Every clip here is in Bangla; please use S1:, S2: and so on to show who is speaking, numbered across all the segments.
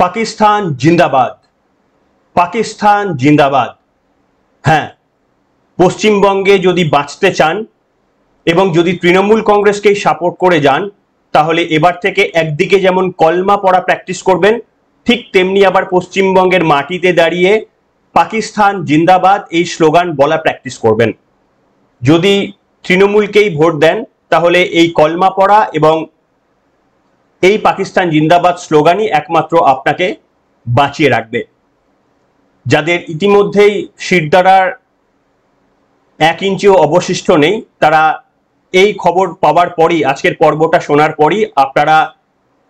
S1: পাকিস্তান জিন্দাবাদ, পাকিস্তান জিন্দাবাদ। হ্যাঁ, পশ্চিমবঙ্গে যদি বাঁচতে চান এবং যদি তৃণমূল কংগ্রেসকে সাপোর্ট করে যান, তাহলে এবার থেকে একদিকে যেমন কলমা পড়া প্র্যাকটিস করবেন, ঠিক তেমনি আবার পশ্চিমবঙ্গের মাটিতে দাঁড়িয়ে পাকিস্তান জিন্দাবাদ এই স্লোগান বলা প্র্যাকটিস করবেন। যদি তৃণমূলকেই ভোট দেন, তাহলে এই কলমা পড়া এবং এই পাকিস্তান জিন্দাবাদ স্লোগানই একমাত্র আপনাকে বাঁচিয়ে রাখবে। যাদের ইতিমধ্যেই শিরদাঁড়ার 1 ইঞ্চিও অবশিষ্ট নেই, তারা এই খবর পাওয়ার পরই, আজকের পর্বটা শোনার পরই আপনারা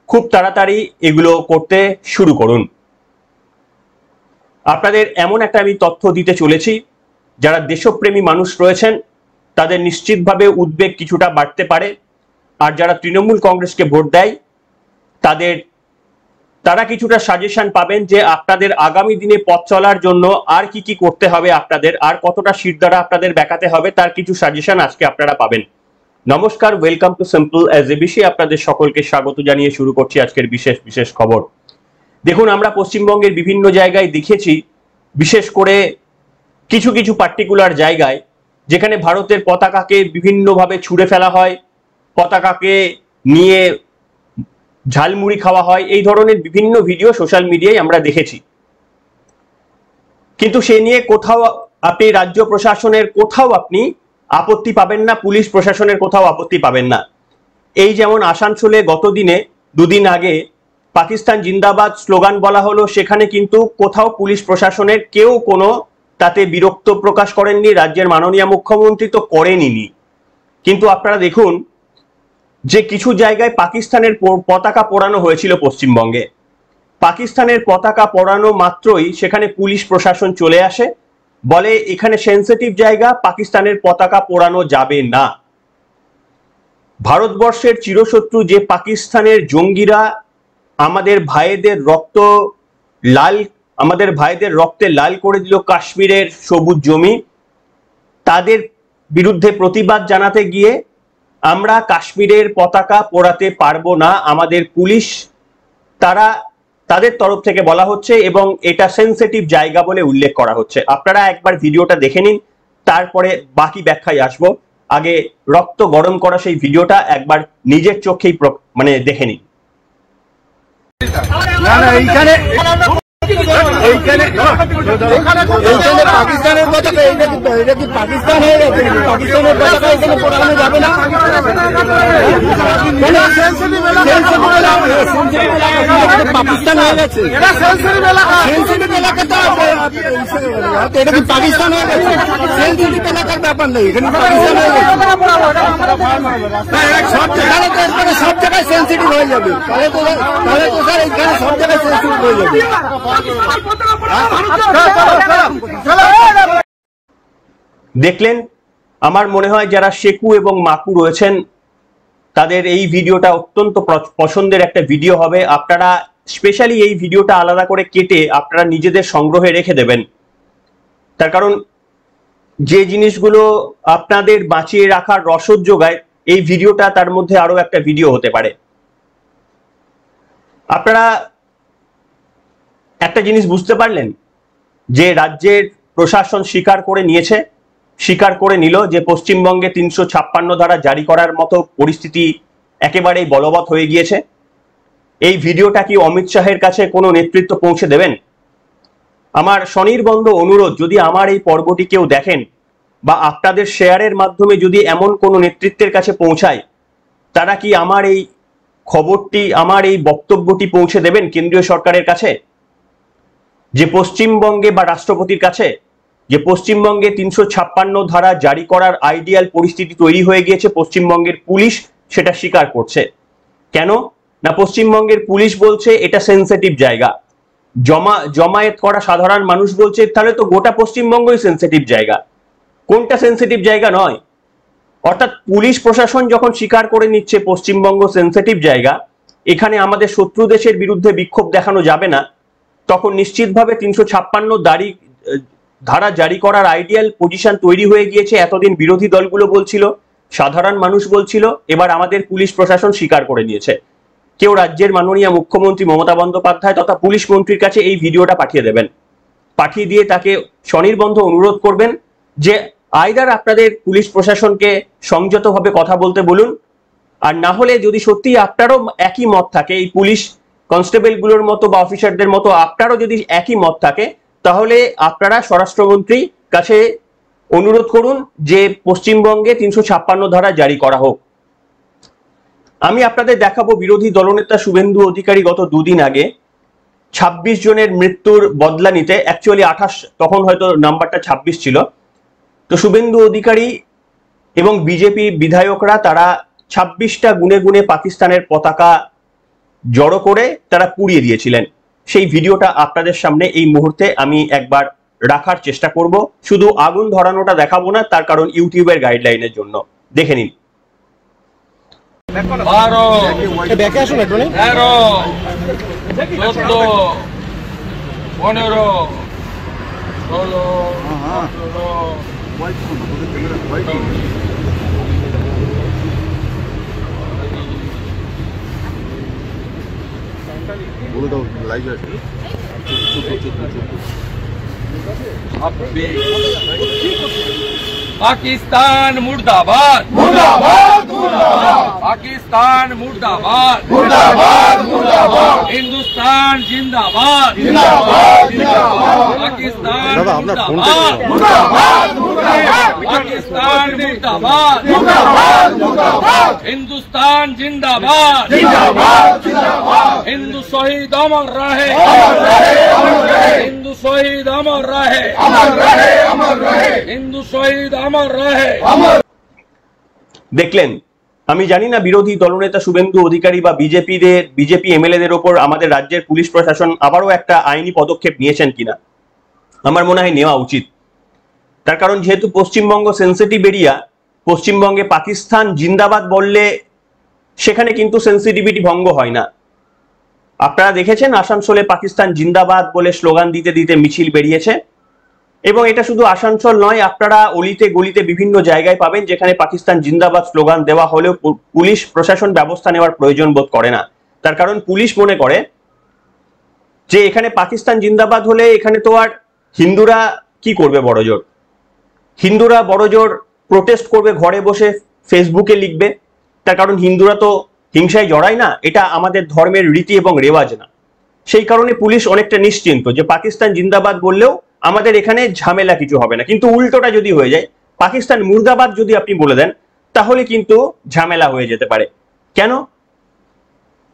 S1: খুব তাড়াতাড়ি এগুলো করতে শুরু করুন। আপনাদের এমন একটা আমি তথ্য দিতে চলেছি, যারা দেশপ্রেমী মানুষ রয়েছেন তাদের নিশ্চিতভাবে উদ্বেগ কিছুটা বাড়তে পারে, আর যারা তৃণমূল কংগ্রেসকে ভোট দেয় তারা কিছুটা সাজেশন পাবেন যে আপনাদের আগামী দিনে পথ চলার জন্য আর কি কি করতে হবে, আপনাদের আর কতটা শিরদাঁড়া আপনাদের বেঁকাতে হবে, তার কিছু সাজেশন আজকে আপনারা পাবেন। নমস্কার, ওয়েলকাম টু সিম্পল এসএবিসি। আপনাদের সকলকে স্বাগত জানিয়ে শুরু করছি আজকের বিশেষ খবর। দেখুন, আমরা পশ্চিমবঙ্গের বিভিন্ন জায়গায় দেখেছি, বিশেষ করে কিছু কিছু পার্টিকুলার জায়গায় যেখানে ভারতের পতাকাকে বিভিন্নভাবে ছুঁড়ে ফেলা হয়, পতাকাকে নিয়ে ঝালমুড়ি খাওয়া হয়, এই ধরনের বিভিন্ন ভিডিও সোশ্যাল মিডিয়ায় আমরা দেখেছি। কিন্তু সে নিয়ে কোথাও আপনি রাজ্য প্রশাসনের কোথাও আপনি আপত্তি পাবেন না, পুলিশ প্রশাসনের কোথাও আপত্তি পাবেন না। এই যেমন আসানসোলে গত দিনে 2 দিন আগে পাকিস্তান জিন্দাবাদ স্লোগান বলা হলো, সেখানে কিন্তু কোথাও পুলিশ প্রশাসনের কেউ কোনো তাতে বিরক্ত প্রকাশ করেননি, রাজ্যের মাননীয় মুখ্যমন্ত্রী তো করেনইনি। কিন্তু আপনারা দেখুন যে কিছু জায়গায় পাকিস্তানের পতাকা পোড়ানো হয়েছিল পশ্চিমবঙ্গে। পাকিস্তানের পতাকা পোড়ানো মাত্রই সেখানে পুলিশ প্রশাসন চলে আসে, বলে এখানে সেনসিটিভ জায়গা, পাকিস্তানের পতাকা পোড়ানো যাবে না। ভারতবর্ষের চিরশত্রু যে পাকিস্তানের জঙ্গিরা আমাদের ভাইদের রক্তে লাল করে দিল কাশ্মীরের সবুজ জমি, তাদের বিরুদ্ধে প্রতিবাদ জানাতে গিয়ে আমরা কাশ্মীরের পতাকা পোড়াতে পারবো না। আমাদের পুলিশ তাদের তরফ থেকে বলা হচ্ছে, এবং এটা সেনসিটিভ জায়গা বলে উল্লেখ করা হচ্ছে। আপনারা একবার ভিডিওটা দেখে নিন, তারপরে বাকি ব্যাখ্যায় আসবো। আগে রক্ত গরম করা সেই ভিডিওটা একবার নিজের চোখেই দেখে নিন।
S2: পাকিস্তানের পতাকা, এটা কি পাকিস্তান হয়ে গেছে? পাকিস্তানের পতাকা এখানে পোড়ানো যাবে না। পাকিস্তান হয়ে গেছে, সেনসিটিভ এলাকা। তো এটা কি পাকিস্তান হয়ে গেছে? সেনসিটিভ এলাকার ব্যাপার নেই, এখানে পাকিস্তান হয়ে গেছে। সব জায়গায় সেনসিটিভ হয়ে যাবে, তাহলে তো স্যার এখানে সব জায়গায় সেনসিটিভ হয়ে যাবে।
S1: দেখলেন, আমার মনে হয় যারা শেকু এবং মাকু রয়েছেন তাদের এই ভিডিওটা অত্যন্ত পছন্দের একটা ভিডিও হবে। আপনারা স্পেশালি এই ভিডিওটা আলাদা করে কেটে আপনারা নিজেদের সংগ্রহে রেখে দেবেন, তার কারণ যে জিনিসগুলো আপনাদের বাঁচিয়ে রাখার রসদ যোগায়, এই ভিডিওটা তার মধ্যে আরো একটা ভিডিও হতে পারে। আপনারা একটা জিনিস বুঝতে পারলেন যে রাজ্যের প্রশাসন স্বীকার করে নিল যে পশ্চিমবঙ্গে 356 ধারা জারি করার মতো পরিস্থিতি একেবারেই বলবৎ হয়ে গিয়েছে। এই ভিডিওটা কি অমিত শাহের কাছে কোনো নেতৃত্ব পৌঁছে দেবেন? আমার স্বনির্বন্ধ অনুরোধ, যদি আমার এই পর্বটি কেউ দেখেন বা আপনাদের শেয়ারের মাধ্যমে যদি এমন কোনো নেতৃত্বের কাছে পৌঁছায়, তারা কি আমার এই খবরটি, আমার এই বক্তব্যটি পৌঁছে দেবেন কেন্দ্রীয় সরকারের কাছে, যে পশ্চিমবঙ্গে বা রাষ্ট্রপতির কাছে, যে পশ্চিমবঙ্গে 356 ধারা জারি করার আইডিয়াল পরিস্থিতি তৈরি হয়ে গিয়েছে, পশ্চিমবঙ্গের পুলিশ সেটা স্বীকার করছে। কেন না, পশ্চিমবঙ্গের পুলিশ বলছে এটা সেনসিটিভ জায়গা, জমায়েত করা সাধারণ মানুষ বলছে তাহলে তো গোটা পশ্চিমবঙ্গই সেনসিটিভ জায়গা। কোনটা সেনসিটিভ জায়গা নয়? অর্থাৎ পুলিশ প্রশাসন যখন স্বীকার করে নিচ্ছে পশ্চিমবঙ্গ সেনসিটিভ জায়গা, এখানে আমাদের শত্রু দেশের বিরুদ্ধে বিক্ষোভ দেখানো যাবে না, তখন নিশ্চিতভাবে 356 ধারা জারি করার আইডিয়াল পজিশন তৈরি হয়ে গিয়েছে। এতদিন বিরোধী দলগুলো বলছিল, সাধারণ মানুষ বলছিল, এবার আমাদের পুলিশ প্রশাসন স্বীকার করে নিয়েছে। কেউ রাজ্যের মাননীয় মুখ্যমন্ত্রী মমতা বন্দ্যোপাধ্যায় তথা পুলিশ মন্ত্রীর কাছে এই ভিডিওটা পাঠিয়ে দেবেন। পাঠিয়ে দিয়ে তাকে স্বনির্বন্ধ অনুরোধ করবেন যে আইদার আপনাদের পুলিশ প্রশাসনকে সংযতভাবে কথা বলতে বলুন, আর না হলে যদি সত্যি আপনারও একই মত থাকে, এই পুলিশ কনস্টেবলগুলোর মতো বা অফিসারদের মতো আপনারও যদি একই মত থাকে, তাহলে আপনারা স্বরাষ্ট্রমন্ত্রীর কাছে অনুরোধ করুন যে পশ্চিমবঙ্গে 356 ধারা জারি করা হোক। আমি আপনাদের দেখাবো বিরোধী দলনেতা শুভেন্দু অধিকারী গত দুদিন আগে 26 জনের মৃত্যুর বদলা নিতে, অ্যাকচুয়ালি 28, তখন হয়তো নাম্বারটা 26 ছিল, তো শুভেন্দু অধিকারী এবং বিজেপি বিধায়করা তারা 26টা গুনে গুনে পাকিস্তানের পতাকা জড়ো করে তারা পুড়িয়ে দিয়েছিলেন। সেই ভিডিওটা আপনাদের সামনে এই মুহূর্তে আমি একবার রাখার চেষ্টা করব। শুধু আগুন ধরানোটা দেখাবো না, তার কারণ ইউটিউবের গাইডলাইনের জন্য। দেখে নিন।
S2: 12, 13, 14, 15,
S3: पाकिस्तान मुर्दाबाद मुर्दाबाद मुर्दाबाद पाकिस्तान मुर्दाबाद मुर्दाबाद मुर्दाबाद हिंदुस्तान जिंदाबाद जिंदाबाद जिंदाबाद पाकिस्तान मुर्दाबाद मुर्दाबाद मुर्दाबाद पाकिस्तान मुर्दाबाद मुर्दाबाद मुर्दाबाद हिंदुस्तान जिंदाबाद जिंदाबाद जिंदाबाद हिंदू शहीद अमर रहे हिंदू शहीद अमर रहे हिंदू शहीद अमर रहे।
S1: দেখলেন, আমি জানি না বিরোধী দলনেতা শুভেন্দু অধিকারী বা বিজেপি এমএলএদের ওপর আমাদের রাজ্যের পুলিশ প্রশাসন আবারও একটা আইনি পদক্ষেপ নিয়েছেন কিনা। আমার মনে হয় নেওয়া উচিত। তার কারণ যেহেতু পশ্চিমবঙ্গ সেন্সিটিভ এরিয়া, পশ্চিমবঙ্গে পাকিস্তান জিন্দাবাদ বললে সেখানে কিন্তু সেন্সিটিভিটি ভঙ্গ হয় না। আপনারা দেখেছেন আসানসোলে পাকিস্তান জিন্দাবাদ বলে স্লোগান দিতে দিতে মিছিল বেরিয়েছে, এবং এটা শুধু আসানসোল নয়, আপনারা অলিতে গলিতে বিভিন্ন জায়গায় পাবেন যেখানে পাকিস্তান জিন্দাবাদ স্লোগান দেওয়া হলেও পুলিশ প্রশাসন ব্যবস্থা নেওয়ার প্রয়োজন বোধ করে না। তার কারণ পুলিশ মনে করে যে এখানে পাকিস্তান জিন্দাবাদ হলে এখানে তো আর হিন্দুরা কি করবে, বড়জোর হিন্দুরা বড়জোর প্রোটেস্ট করবে, ঘরে বসে ফেসবুকে লিখবে। তার কারণ হিন্দুরা তো হিংসায় জড়ায় না, এটা আমাদের ধর্মের রীতি এবং রেওয়াজ না। সেই কারণে পুলিশ অনেকটা নিশ্চিন্ত যে পাকিস্তান জিন্দাবাদ বললেও আমাদের এখানে ঝামেলা কিছু হবে না। কিন্তু উল্টোটা যদি হয়ে যায়, পাকিস্তান মুর্দাবাদ যদি আপনি বলে দেন, তাহলে কিন্তু ঝামেলা হয়ে যেতে পারে। কেন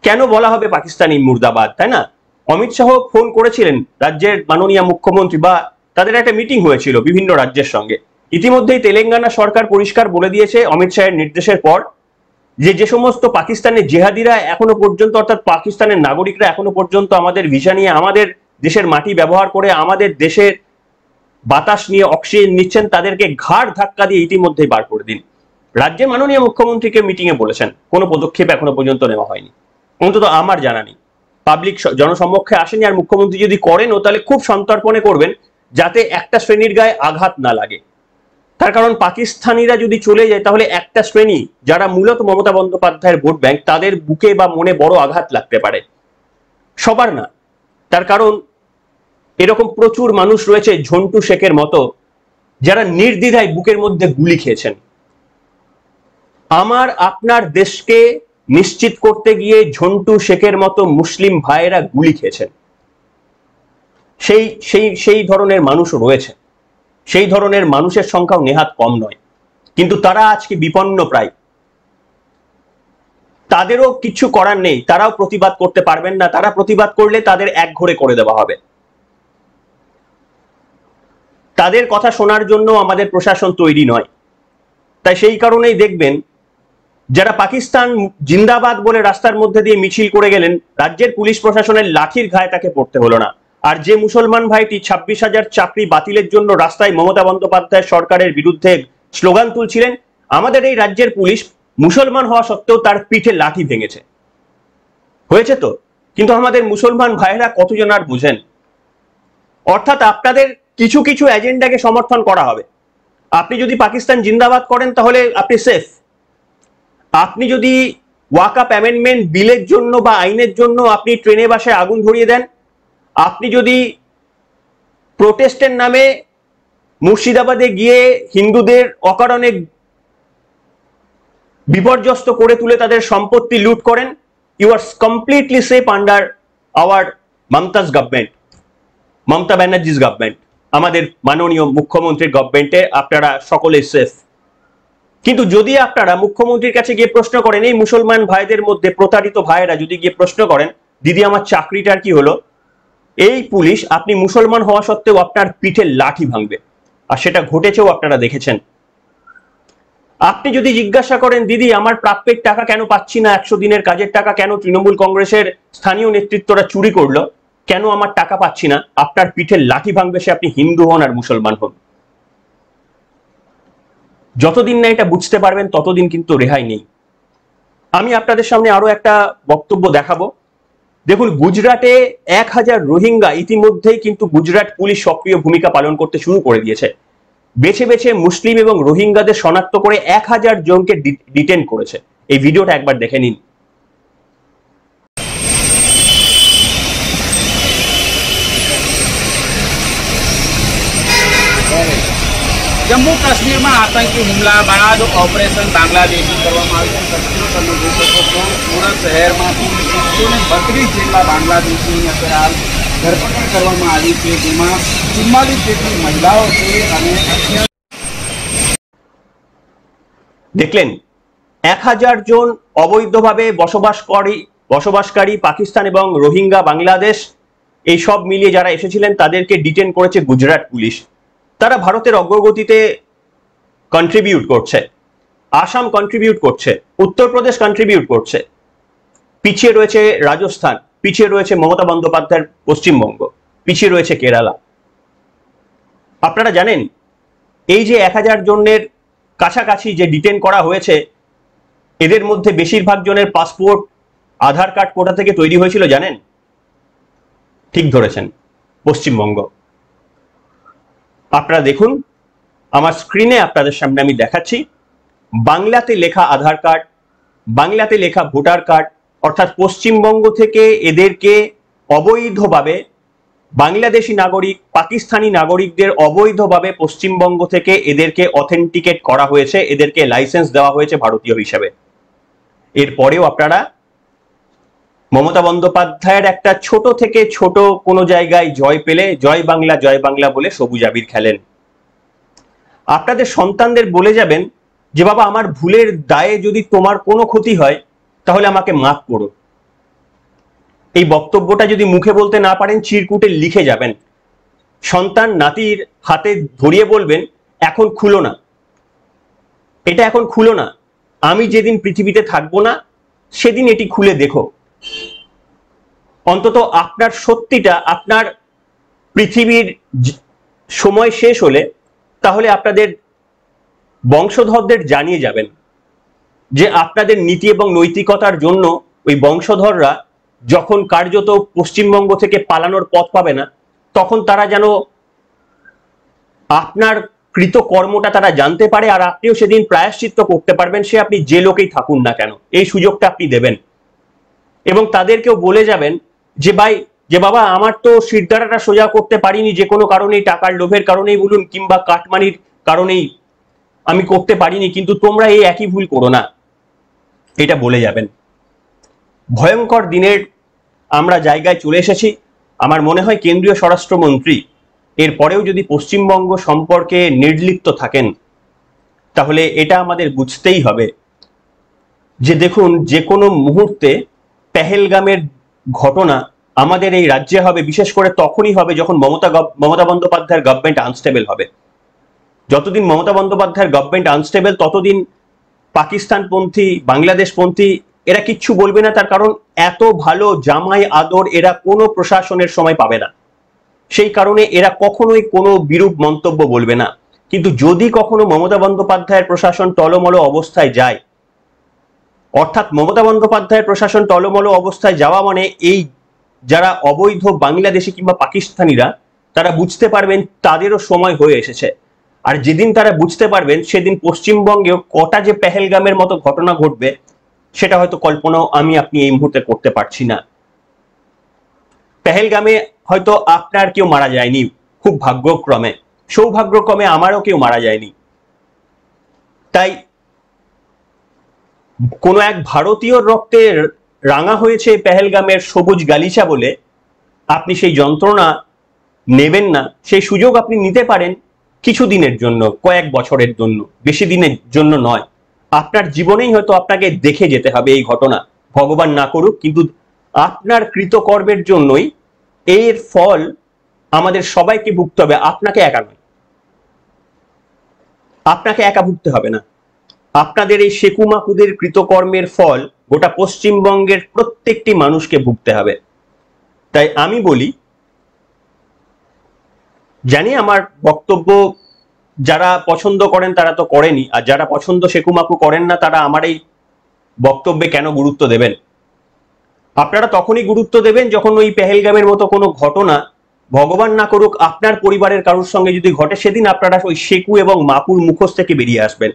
S1: কেন বলা হবে পাকিস্তানি মুর্দাবাদ, তাই না? অমিত শাহ ফোন করেছিলেন রাজ্যের মাননীয় মুখ্যমন্ত্রী, বা তাদের একটা মিটিং হয়েছিল বিভিন্ন রাজ্যের সঙ্গে। ইতিমধ্যেই তেলেঙ্গানা সরকার পরিষ্কার বলে দিয়েছে অমিত শাহের নির্দেশের পর যে সমস্ত পাকিস্তানের জেহাদিরা এখনো পর্যন্ত, অর্থাৎ পাকিস্তানের নাগরিকরা এখনো পর্যন্ত আমাদের ভিসা নিয়ে আমাদের দেশের মাটি ব্যবহার করে আমাদের দেশের বাতাস নিয়ে অক্সিজেন নিচ্ছেন, তাদেরকে ঘাড় ধাক্কা দিয়ে ইতিমধ্যেই বার করে দিন। রাজ্যের মাননীয় মুখ্যমন্ত্রীকে মিটিং এ বলেছেন, কোনো পদক্ষেপ এখনো পর্যন্ত নেওয়া হয়নি, অন্তত আমার জানা নেই। পাবলিক জনসম্মুখে আসেনি, আর মুখ্যমন্ত্রী যদি করেনও তাহলে খুব সন্তর্পণে করবেন যাতে একটা শ্রেণীর গায়ে আঘাত না লাগে। তার কারণ পাকিস্তানিরা যদি চলে যায় তাহলে একটা শ্রেণী যারা মূলত মমতা বন্দ্যোপাধ্যায়ের ভোট ব্যাংক, তাদের বুকে বা মনে বড় আঘাত লাগতে পারে, সবার না। তার কারণ এরকম প্রচুর মানুষ রয়েছে ঝন্টু শেখের মতো, যারা নির্দ্বিধায় বুকের মধ্যে গুলি খেয়েছেন। আমার আপনার দেশকে নিশ্চিত করতে গিয়ে ঝন্টু শেখের মতো মুসলিম ভাইয়েরা গুলি খেয়েছেন। সেই ধরনের মানুষও রয়েছে, সেই ধরনের মানুষের সংখ্যাও নেহাত কম নয়, কিন্তু তারা আজকে বিপন্ন প্রায়। তাদেরও কিছু করার নেই, তারাও প্রতিবাদ করতে পারবেন না। তারা প্রতিবাদ করলে তাদের একঘরে করে দেওয়া হবে। তাদের কথা শোনার জন্য আমাদের প্রশাসন তৈরি নয়। তাই সেই কারণেই দেখবেন যারা পাকিস্তান জিন্দাবাদ বলে রাস্তার মধ্যে দিয়ে মিছিল করে গেলেন, রাজ্যের পুলিশ প্রশাসনের লাঠির ঘায়ে তাকে পড়তে হলো না। আর যে মুসলমান ভাইটি 26,000 চাকরি বাতিলের জন্য রাস্তায় মমতা বন্দ্যোপাধ্যায় সরকারের বিরুদ্ধে স্লোগান তুলছিলেন, আমাদের এই রাজ্যের পুলিশ মুসলমান হওয়া সত্ত্বেও তার পিঠে লাঠি ভেঙেছে। হয়েছে তো, কিন্তু আমাদের মুসলমান ভাইরা কতজন আর বুঝেন? অর্থাৎ আপনাদের কিছু কিছু এজেন্ডাকে সমর্থন করা হবে। আপনি যদি পাকিস্তান জিন্দাবাদ করেন তাহলে আপনি সেফ। আপনি যদি ওয়াকআপ অ্যামেন্ডমেন্ট বিলের জন্য বা আইনের জন্য আপনি ট্রেনে বাসে আগুন ধরিয়ে দেন, আপনি যদি প্রোটেস্টের নামে মুর্শিদাবাদে গিয়ে হিন্দুদের অকারণে বিপর্যস্ত করে তুলে তাদের সম্পত্তি লুট করেন, you are completely safe under our Mamata's government, Mamata Banerjee's government, আমাদের মাননীয় মুখ্যমন্ত্রীর গভর্নমেন্টে আপনারা সকলে সেফ। কিন্তু যদি আপনারা মুখ্যমন্ত্রীর কাছে গিয়ে প্রশ্ন করেন, এই মুসলমান ভাইদের মধ্যে প্রতারিত ভাইয়েরা যদি গিয়ে প্রশ্ন করেন, দিদি আমার চাকরিটার কি হলো, এই পুলিশ আপনি মুসলমান হওয়া সত্ত্বেও আপনার পিঠে লাঠি ভাঙবে, আর সেটা ঘটেছেও, আপনারা দেখেছেন। আপনি যদি জিজ্ঞাসা করেন, দিদি আমার প্রাপ্যের টাকা কেন পাচ্ছি না, 100 দিনের কাজের টাকা কেন তৃণমূল কংগ্রেসের স্থানীয় নেতৃত্বরা চুরি করলো, কেন আমার টাকা পাচ্ছি না, আপনার পিঠে লাঠি ভাঙবে, সে আপনি হিন্দু হন আর মুসলমান হন। যতদিন না এটা বুঝতে পারবেন ততদিন কিন্তু রেহাই নেই। আমি আপনাদের সামনে আরো একটা বক্তব্য দেখাবো। দেখুন, গুজরাটে 1000 রোহিঙ্গা ইতিমধ্যেই কিন্তু গুজরাট পুলিশ সক্রিয় ভূমিকা পালন করতে শুরু করে দিয়েছে। বেছে বেছে মুসলিম এবং রোহিঙ্গাদের শনাক্ত করে 1000 জনকে ডিটেন করেছে। এই ভিডিওটা একবার দেখে নিন।
S4: जम्मू काश्मीर में आतंकी हुमला बाद ऑपरेशन बांग्लादेशी કરવામાં આવ્યું છે। તમે જોઈ શકો છો સુરત શહેરમાંથી 132 જેટલા બાંગ્લાદેશીની અત્યારે ધરપકડ કરવામાં આવી છે, જેમાં 44 જેટલી મહિલાઓ છે અને
S1: দেখলেন 1000 জন অবৈধভাবে বসবাসকারী পাকিস্তান এবং রোহিঙ্গা বাংলাদেশ এই সব মিলিয়ে যারা এসেছিলেন তাদেরকে ডিটেন করেছে গুজরাট পুলিশ। তারা ভারতের অগ্রগতিতে কন্ট্রিবিউট করছে, আসাম কন্ট্রিবিউট করছে, উত্তরপ্রদেশ কন্ট্রিবিউট করছে, পিছিয়ে রয়েছে রাজস্থান, পিছিয়ে রয়েছে মমতা বন্দ্যোপাধ্যায়ের পশ্চিমবঙ্গ, পিছিয়ে রয়েছে কেরালা। আপনারা জানেন এই যে 1000 জনের কাছাকাছি যে ডিটেন করা হয়েছে, এদের মধ্যে বেশিরভাগ জনের পাসপোর্ট আধার কার্ড কোথা থেকে তৈরি হয়েছিল জানেন? ঠিক ধরেছেন, পশ্চিমবঙ্গ। আপনারা দেখুন, আমার স্ক্রিনে আপনাদের সামনে আমি দেখাচ্ছি বাংলাতে লেখা আধার কার্ড, বাংলাতে লেখা ভোটার কার্ড, অর্থাৎ পশ্চিমবঙ্গ থেকে এদেরকে অবৈধভাবে বাংলাদেশি নাগরিক, পাকিস্তানি নাগরিকদের অবৈধভাবে পশ্চিমবঙ্গ থেকে এদেরকে অথেন্টিকেট করা হয়েছে, এদেরকে লাইসেন্স দেওয়া হয়েছে ভারতীয় হিসাবে। এরপরেও আপনারা মমতা বন্দ্যোপাধ্যায়ের একটা ছোট থেকে ছোট কোনো জায়গায় জয় পেলে জয় বাংলা বলে সবুজ আবির খেলেন। আপনাদের সন্তানদের বলে যাবেন যে বাবা আমার ভুলের দায়ে যদি তোমার কোনো ক্ষতি হয় তাহলে আমাকে মাফ করো। এই বক্তব্যটা যদি মুখে বলতে না পারেন চিরকুটে লিখে যাবেন, সন্তান নাতির হাতে ধরিয়ে বলবেন এখন খুলো না, এটা এখন খুলো না, আমি যেদিন পৃথিবীতে থাকবো না সেদিন এটি খুলে দেখো। অন্তত আপনার সত্যিটা আপনার পৃথিবীর সময় শেষ হলে তাহলে আপনাদের বংশধরদের জানিয়ে যাবেন যে আপনাদের নীতি এবং নৈতিকতার জন্য ওই বংশধররা যখন কার্যত পশ্চিমবঙ্গ থেকে পালানোর পথ পাবে না, তখন তারা যেন আপনার কৃতকর্মটা তারা জানতে পারে, আর আপনিও সেদিন প্রায়শ্চিত্ত করতে পারবেন, সে আপনি যে লোকেই থাকুন না কেন। এই সুযোগটা আপনি দেবেন এবং তাদেরকেও বলে যাবেন যে ভাই, যে বাবা আমার তো শিরদাঁড়াটা সোজা করতে পারিনি, যে কোনো কারণেই, টাকার লোভের কারণেই বলুন কিংবা কাটমানির কারণেই আমি করতে পারিনি, কিন্তু তোমরা এই একই ভুল করো না, এটা বলে যাবেন। ভয়ঙ্কর দিনের আমরা জায়গায় চলে এসেছি। আমার মনে হয় কেন্দ্রীয় স্বরাষ্ট্রমন্ত্রী এরপরেও যদি পশ্চিমবঙ্গ সম্পর্কে নির্লিপ্ত থাকেন তাহলে এটা আমাদের বুঝতেই হবে যে দেখুন, যে কোনো মুহূর্তে পেহেলগামের ঘটনা আমাদের এই রাজ্যে হবে, বিশেষ করে তখনই হবে যখন মমতা বন্দ্যোপাধ্যায়ের গভর্নমেন্ট আনস্টেবল হবে। যতদিন মমতা বন্দ্যোপাধ্যায়ের গভর্নমেন্ট আনস্টেবল ততদিন পাকিস্তানপন্থী, বাংলাদেশপন্থী এরা কিচ্ছু বলবে না, তার কারণ এত ভালো জামাই আদর এরা কোনো প্রশাসনের সময় পাবে না, সেই কারণে এরা কখনোই কোনো বিরূপ মন্তব্য বলবে না। কিন্তু যদি কখনো মমতা বন্দ্যোপাধ্যায়ের প্রশাসন টলমল অবস্থায় যায়, অর্থাৎ মমতা বন্দ্যোপাধ্যায়ের প্রশাসন টলমল অবস্থায় যাওয়া মানে এই যারা অবৈধ বাংলাদেশি কিংবা পাকিস্তানিরা তারা বুঝতে পারবেন তাদেরও সময় হয়ে এসেছে। আর যেদিন তারা বুঝতে পারবেন সেদিন পশ্চিমবঙ্গেও কটা যে পেহেলগামের মতো ঘটনা ঘটবে সেটা হয়তো কল্পনাও আমি আপনি এই মুহূর্তে করতে পারছি না। পেহেলগামে হয়তো আপনার কেউ মারা যায়নি, খুব ভাগ্যক্রমে, সৌভাগ্যক্রমে আমারও কেউ মারা যায়নি। তাই কোন এক ভারতীয় রক্তে রাঙা হয়েছে পেহেলগামের সবুজ গালিচা বলে আপনি সেই যন্ত্রণা নেবেন না। সেই সুযোগ আপনি নিতে পারেন কিছু দিনের জন্য, কয়েক বছরের জন্য, বেশি দিনের জন্য নয়। আপনার জীবনেই হয়তো আপনাকে দেখে যেতে হবে এই ঘটনা, ভগবান না করুক, কিন্তু আপনার কৃতকর্মের জন্যই এর ফল আমাদের সবাইকে ভুগতে হবে, আপনাকে একা নয়। আপনাকে একা ভুগতে হবে না, আপনাদের এই শেকুমাকুদের কৃতকর্মের ফল গোটা পশ্চিমবঙ্গের প্রত্যেকটি মানুষকে ভুগতে হবে। তাই আমি বলি, জানি আমার বক্তব্য যারা পছন্দ করেন তারা তো করেনি, আর যারা পছন্দ শেকুমাকু করেন না তারা আমার এই বক্তব্যে কেন গুরুত্ব দেবেন? আপনারা তখনই গুরুত্ব দেবেন যখন ওই পেহেলগামের মতো কোনো ঘটনা, ভগবান না করুক, আপনার পরিবারের কারোর সঙ্গে যদি ঘটে, সেদিন আপনারা ওই শেকু এবং মাকুর মুখোশ থেকে বেরিয়ে আসবেন।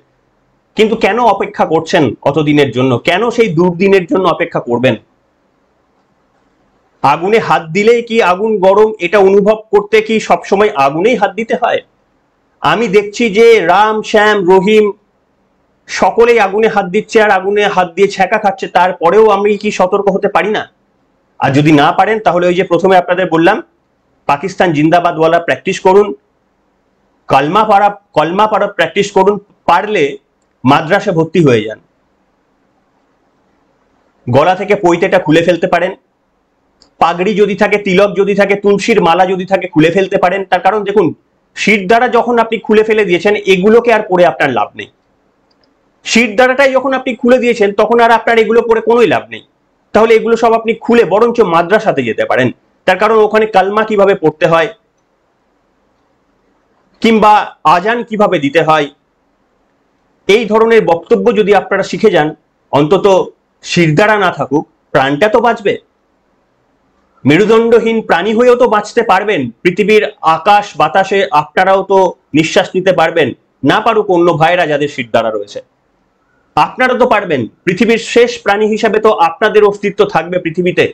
S1: কিন্তু কেন অপেক্ষা করছেন অতদিনের জন্য? কেন সেই দুর্দিনের জন্য অপেক্ষা করবেন? আগুনে হাত দিলেই কি আগুন গরম এটা অনুভব করতে কি সবসময় আগুনেই হাত দিতে হয়? আমি দেখছি যে রাম, শ্যাম, রহিম সকলেই আগুনে হাত দিচ্ছে আর আগুনে হাত দিয়ে ছ্যাঁকা খাচ্ছে, তারপরেও আমি কি সতর্ক হতে পারি না? আর যদি না পারেন তাহলে ওই যে প্রথমে আপনাদের বললাম, পাকিস্তান জিন্দাবাদওয়ালা প্র্যাকটিস করুন, কলমা পাড়া প্র্যাকটিস করুন, পারলে মাদ্রাসা ভর্তি হয়ে যান, গলা থেকে পৈতেটা খুলে ফেলতে পারেন, পাগড়ি যদি থাকে, তিলক যদি থাকে, তুলসীর মালা যদি থাকে খুলে ফেলতে পারেন। তার কারণ দেখুন, শির দ্বারা যখন আপনি খুলে ফেলে দিয়েছেন, এগুলোকে আর পরে আপনার লাভ নেই। শির দ্বারাটাই যখন আপনি খুলে দিয়েছেন তখন আর আপনার এগুলো পরে কোনোই লাভ নেই। তাহলে এগুলো সব আপনি খুলে বরঞ্চ মাদ্রাসাতে যেতে পারেন। তার কারণ ওখানে কালমা কিভাবে পড়তে হয়, কিংবা আজান কিভাবে দিতে হয়, এই ধরনের বক্তব্য যদি আপনারা শিখে যান, অন্তত শিরদাঁড়া না থাকুক, প্রাণটা তো বাঁচবে। মেরুদণ্ডহীন প্রাণী হয়েও তো বাঁচতে পারবেন, পৃথিবীর আকাশ বাতাসে আপনারাও তো নিঃশ্বাস নিতে পারবেন। না পারুক অন্য ভাইরা যাদের শিরদাঁড়া রয়েছে, আপনারা তো পারবেন। পৃথিবীর শেষ প্রাণী হিসাবে তো আপনাদের অস্তিত্ব থাকবে পৃথিবীতে।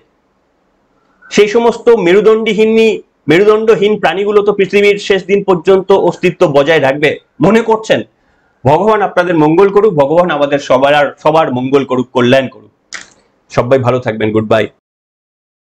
S1: সেই সমস্ত মেরুদণ্ডহীন প্রাণীগুলো তো পৃথিবীর শেষ দিন পর্যন্ত অস্তিত্ব বজায় রাখবে মনে করছেন? ভগবান আপনাদের মঙ্গল করুক, ভগবান আমাদের সবার মঙ্গল করুক, কল্যাণ করুক। সবাই ভালো থাকবেন। Good bye.